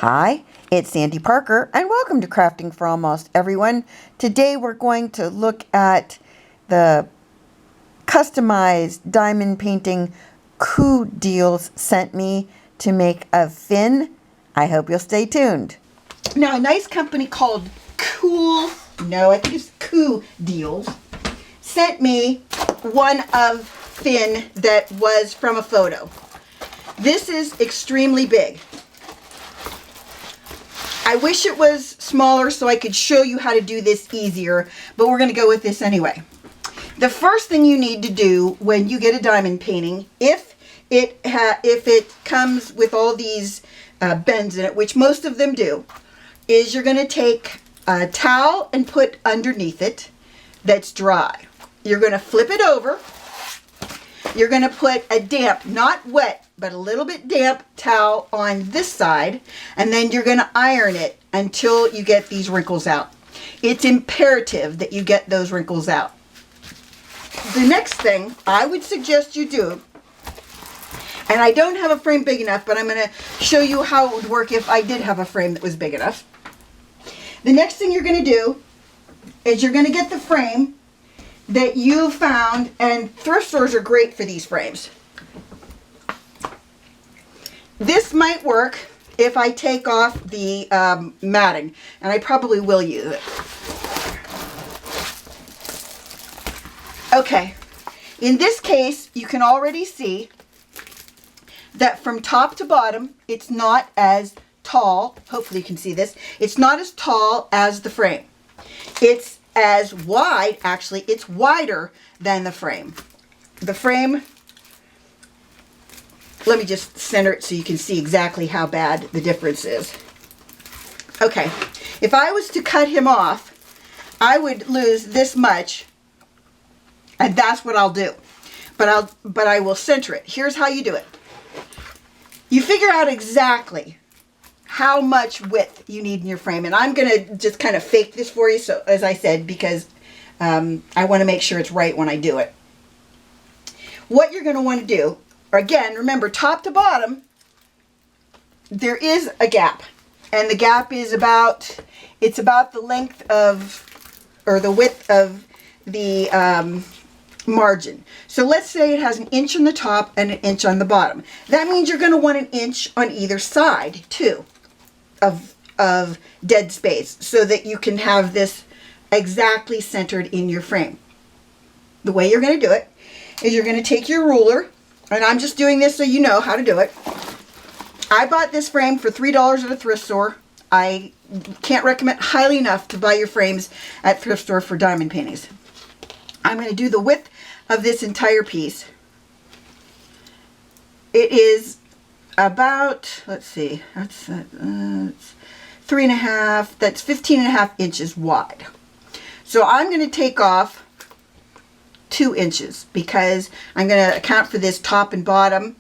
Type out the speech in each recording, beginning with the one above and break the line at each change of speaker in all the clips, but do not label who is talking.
Hi, it's Sandy Parker and welcome to Crafting for Almost Everyone. Today we're going to look at the customized diamond painting Coodeals sent me to make a fin. I hope you'll stay tuned. Now a nice company called Coodeals sent me one of fin that was from a photo. This is extremely big. I wish it was smaller so I could show you how to do this easier, but we're going to go with this anyway. The first thing you need to do when you get a diamond painting, if it comes with all these bends in it, which most of them do, is you're going to take a towel and put underneath it that's dry. You're going to flip it over. You're going to put a damp, not wet, but a little bit damp towel on this side, and then you're going to iron it until you get these wrinkles out. It's imperative that you get those wrinkles out. The next thing I would suggest you do, and I don't have a frame big enough, but I'm going to show you how it would work if I did have a frame that was big enough. The next thing you're going to do is you're going to get the frame that you found, and thrift stores are great for these frames. This might work if I take off the matting, and I probably will use it. Okay, in this case, you can already see that from top to bottom, it's not as tall. Hopefully you can see this. It's not as tall as the frame. It's as wide, actually, it's wider than the frame. The frame, let me just center it so you can see exactly how bad the difference is. Okay, if I was to cut him off, I would lose this much, and that's what I'll do. But I will center it. Here's how you do it. You figure out exactly how much width you need in your frame, and I'm gonna just kind of fake this for you, so as I said, because I want to make sure it's right when I do it. What you're going to want to do, again, remember, top to bottom, there is a gap, and the gap is about, it's about the length of, or the width of the margin. So let's say it has an inch on the top and an inch on the bottom. That means you're going to want an inch on either side too of dead space, so that you can have this exactly centered in your frame. The way you're going to do it is you're going to take your ruler, and I'm just doing this so you know how to do it. I bought this frame for $3 at a thrift store. I can't recommend highly enough to buy your frames at thrift store for diamond paintings. I'm going to do the width of this entire piece. It is about, let's see, that's 3.5, that's 15.5 inches wide. So I'm going to take off 2 inches because I'm going to account for this top and bottom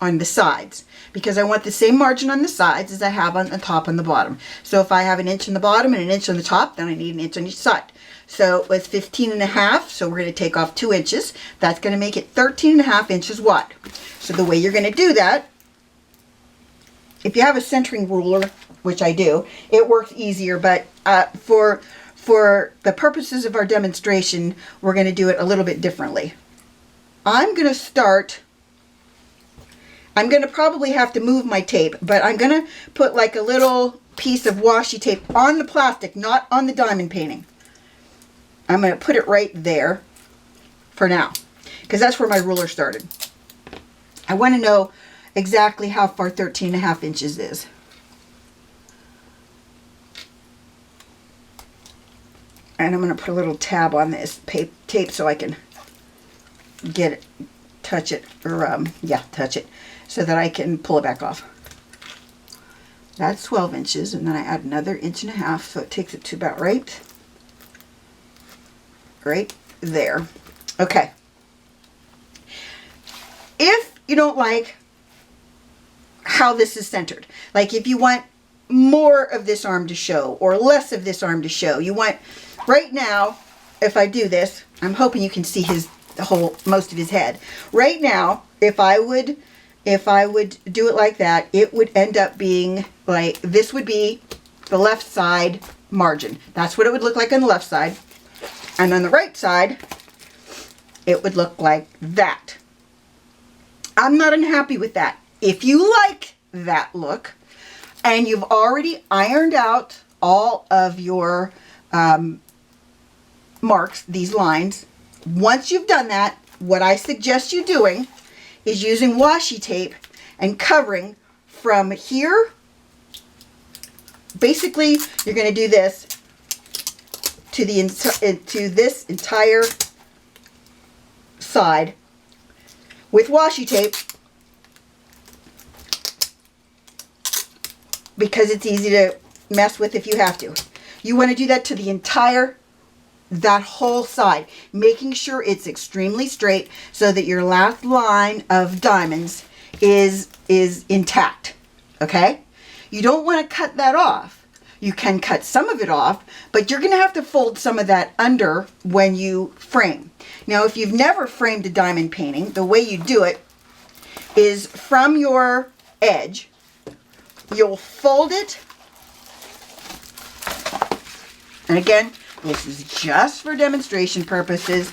on the sides, because I want the same margin on the sides as I have on the top and the bottom. So if I have an inch on the bottom and an inch on the top, then I need an inch on each side. So with 15.5, so we're going to take off 2 inches. That's going to make it 13.5 inches wide. So the way you're going to do that, if you have a centering ruler, which I do, it works easier, but for the purposes of our demonstration, we're going to do it a little bit differently. I'm going to start, I'm going to probably have to move my tape, but I'm going to put like a little piece of washi tape on the plastic, not on the diamond painting. I'm going to put it right there for now, because that's where my ruler started. I want to know exactly how far 13.5 inches is. And I'm going to put a little tab on this tape so I can get it, touch it, or touch it, so that I can pull it back off. That's 12 inches, and then I add another 1.5 inches, so it takes it to about right there. Okay. If you don't like how this is centered, like if you want more of this arm to show or less of this arm to show, you want, right now, if I do this, I'm hoping you can see most of his head. Right now, if I would if I would do it like that, it would end up being like, this would be the left side margin. That's what it would look like on the left side. And on the right side, it would look like that. I'm not unhappy with that. If you like that look, and you've already ironed out all of your marks, these lines, once you've done that, what I suggest you doing is using washi tape and covering from here. Basically, you're going to do this to this entire side with washi tape, because it's easy to mess with if you have to. You want to do that to the entire, that whole side, making sure it's extremely straight so that your last line of diamonds is intact. Okay? You don't want to cut that off. You can cut some of it off, but you're going to have to fold some of that under when you frame. Now, if you've never framed a diamond painting, the way you do it is from your edge, you'll fold it. And again, this is just for demonstration purposes.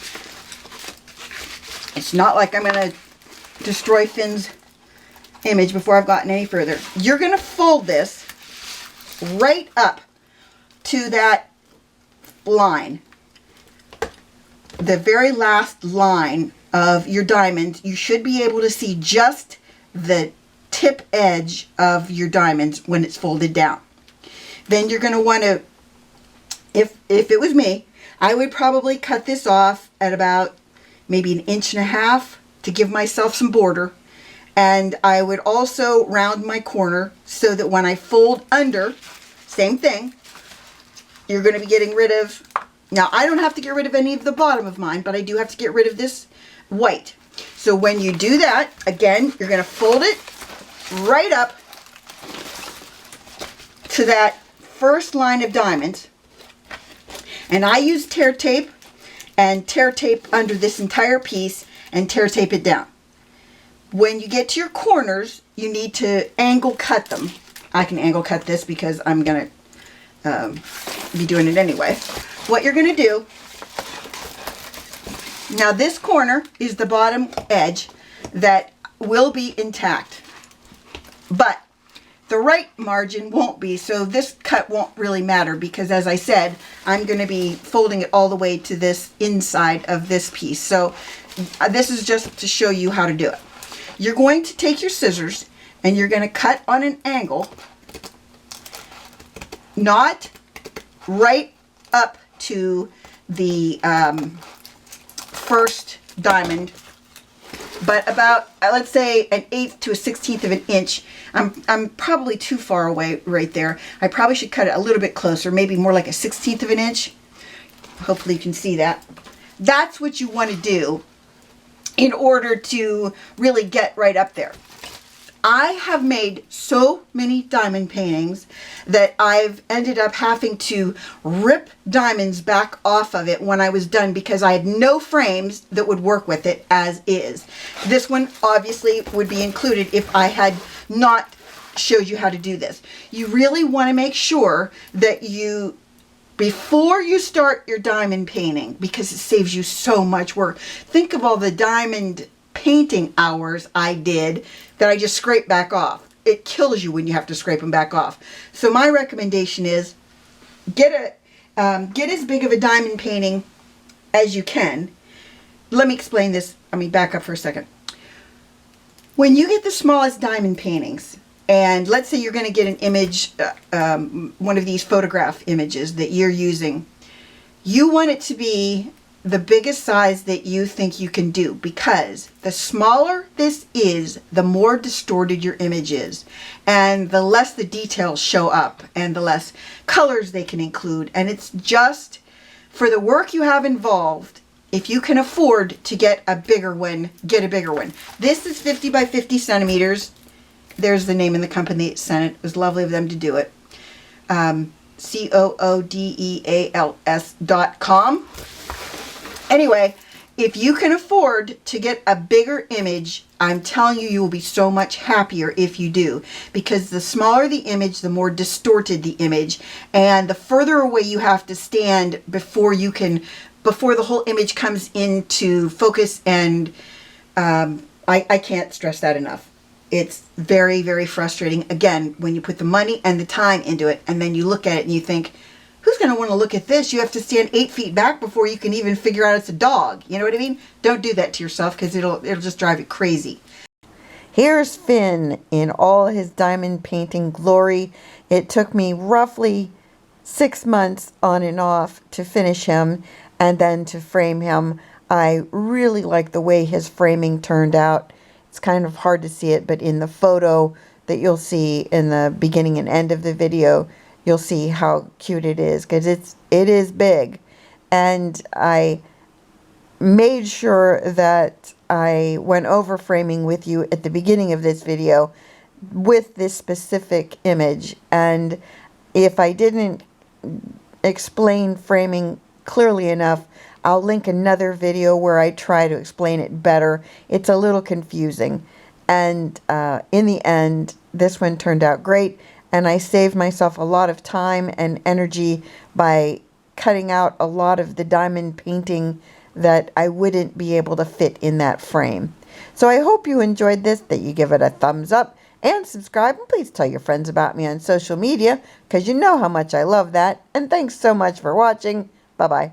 It's not like I'm going to destroy Finn's image before I've gotten any further. You're going to fold this right up to that line. The very last line of your diamond, you should be able to see just the tip edge of your diamonds when it's folded down. Then you're going to want to, if it was me, I would probably cut this off at about maybe 1.5 inches to give myself some border. And I would also round my corner so that when I fold under, same thing, you're going to be getting rid of, now I don't have to get rid of any of the bottom of mine, but I do have to get rid of this white. So when you do that, again, you're going to fold it right up to that first line of diamonds. And I use tear tape and tear tape under this entire piece and tear tape it down. When you get to your corners, you need to angle cut them. I can angle cut this because I'm going to be doing it anyway. What you're going to do, now this corner is the bottom edge that will be intact, but the right margin won't be, so this cut won't really matter because, as I said, I'm going to be folding it all the way to this inside of this piece. So this is just to show you how to do it. You're going to take your scissors and you're going to cut on an angle, not right up to the first diamond, but about, let's say, 1/8 to 1/16 of an inch. I'm probably too far away right there. I probably should cut it a little bit closer, maybe more like 1/16 of an inch. Hopefully you can see that. That's what you want to do in order to really get right up there. I have made so many diamond paintings that I've ended up having to rip diamonds back off of it when I was done because I had no frames that would work with it as is. This one obviously would be included if I had not showed you how to do this. You really want to make sure that you, before you start your diamond painting, because it saves you so much work. Think of all the diamond painting hours I did that I just scraped back off. It kills you when you have to scrape them back off. So my recommendation is get as big of a diamond painting as you can. Let me explain this. Back up for a second. When you get the smallest diamond paintings, and let's say you're going to get an image, one of these photograph images that you're using, you want it to be the biggest size that you think you can do, because the smaller this is, the more distorted your image is, and the less the details show up, and the less colors they can include. And it's just for the work you have involved. If you can afford to get a bigger one, get a bigger one. This is 50 by 50 centimeters. There's the name of the company that sent it. It was lovely of them to do it. Coodeals.com. Anyway, if you can afford to get a bigger image, I'm telling you, you will be so much happier if you do, because the smaller the image, the more distorted the image, and the further away you have to stand before the whole image comes into focus. And I can't stress that enough. It's very, very frustrating, again, when you put the money and the time into it, and then you look at it and you think, who's going to want to look at this? You have to stand 8 feet back before you can even figure out it's a dog. You know what I mean? Don't do that to yourself, because it'll just drive you crazy.
Here's Finn in all his diamond painting glory. It took me roughly 6 months on and off to finish him and then to frame him. I really like the way his framing turned out. It's kind of hard to see it, but in the photo that you'll see in the beginning and end of the video, you'll see how cute it is, because it is big. And I made sure that I went over framing with you at the beginning of this video with this specific image. And if I didn't explain framing clearly enough, I'll link another video where I try to explain it better. It's a little confusing. And in the end, this one turned out great. And I saved myself a lot of time and energy by cutting out a lot of the diamond painting that I wouldn't be able to fit in that frame. So I hope you enjoyed this, that you give it a thumbs up and subscribe. And please tell your friends about me on social media, because you know how much I love that. And thanks so much for watching. Bye-bye.